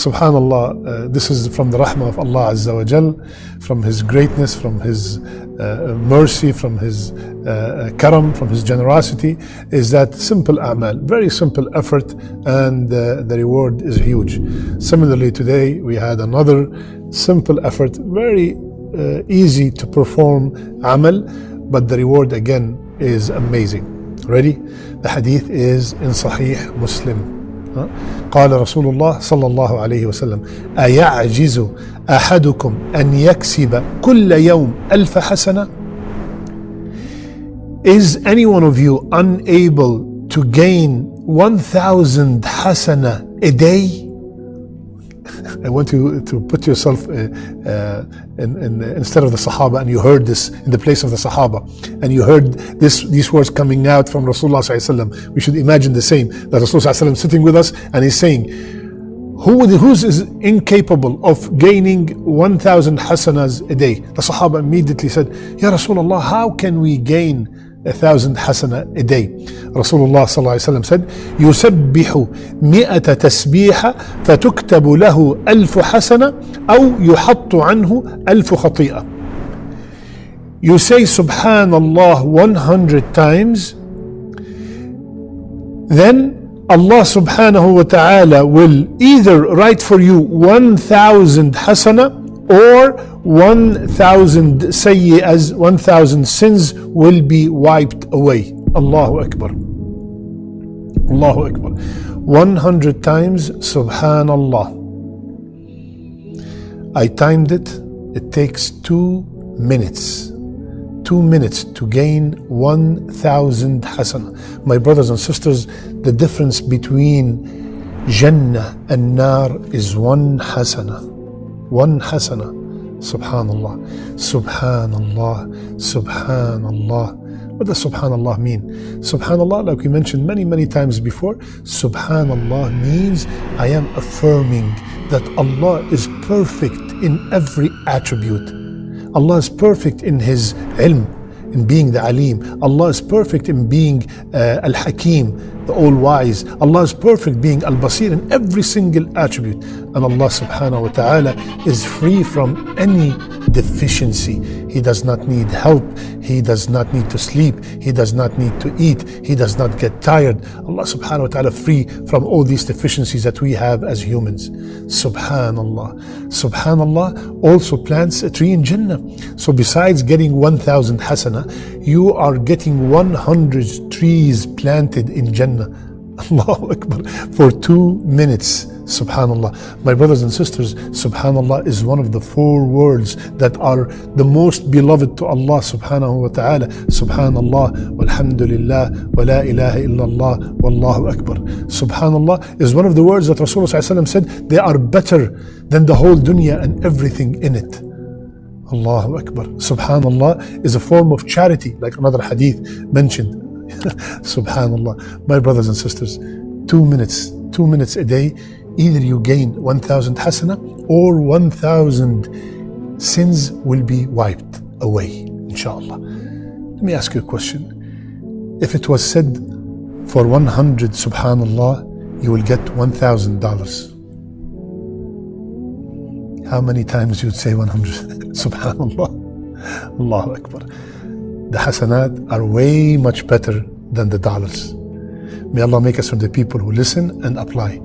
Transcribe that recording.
Subhanallah, this is from the rahmah of Allah Azza wa Jal, from His greatness, from His mercy, from His karam, from His generosity, is that simple a'mal, very simple effort, and the reward is huge. Similarly, today we had another simple effort, very easy to perform amal, but the reward again is amazing. Ready? The hadith is in Sahih Muslim. قال رسول الله صلى الله عليه وسلم أيعجز أحدكم أن يكسب كل يوم ألف حسنة? Is any one of you unable to gain 1,000 hasana a day? I want you to put yourself instead of the Sahaba, and you heard this in the place of the Sahaba, and you heard these words coming out from Rasulullah sallallahu alaihi wasallam. We should imagine the same, that Rasulullah sallallahu alaihi wasallam sitting with us and he's saying, who's is incapable of gaining 1,000 hasanas a day? The Sahaba immediately said, Ya Rasulullah, how can we gain 1,000 hasana a day? Rasulullah sallallahu alaihi wasallam said, يسبح 100 تسبيحة فتكتب له 1000 حسنة أو يحط عنه 1000 خطيئة. You say Subhanallah 100 times, then Allah subhanahu wa ta'ala will either write for you 1,000 hasana or 1,000 sayyi'as, 1,000 sins will be wiped away. Allahu Akbar. Allahu Akbar. 100 times Subhanallah. I timed it. It takes 2 minutes. 2 minutes to gain 1,000 hasana. My brothers and sisters, the difference between Jannah and Nar is 1 hasana. 1 hasana. Subhanallah. Subhanallah. Subhanallah. What does Subhanallah mean? Subhanallah, like we mentioned many times before, Subhanallah means I am affirming that Allah is perfect in every attribute. Allah is perfect in His ilm, in being the Alim. Allah is perfect in being Al-Hakim, the all-wise. Allah is perfect being Al-Basir in every single attribute. And Allah subhanahu wa ta'ala is free from any deficiency. He does not need help. He does not need to sleep. He does not need to eat. He does not get tired. Allah subhanahu wa ta'ala free from all these deficiencies that we have as humans. Subhanallah. Subhanallah also plants a tree in Jannah. So besides getting 1,000 hasana, you are getting 100 trees planted in Jannah. Allahu Akbar. For 2 minutes. Subhanallah. My brothers and sisters, Subhanallah is one of the 4 words that are the most beloved to Allah subhanahu wa ta'ala. Subhanallah, walhamdulillah, wa la ilaha illallah, wallahu akbar. Subhanallah is one of the words that Rasulullah said, they are better than the whole dunya and everything in it. Allahu Akbar. Subhanallah is a form of charity, like another hadith mentioned. Subhanallah. My brothers and sisters, 2 minutes a day, either you gain 1,000 hasana or 1,000 sins will be wiped away, inshallah. Let me ask you a question. If it was said for 100 Subhanallah, you will get $1,000. How many times you'd say 100? Subhanallah. Allahu Akbar. The hasanat are way much better than the dollars. May Allah make us from the people who listen and apply.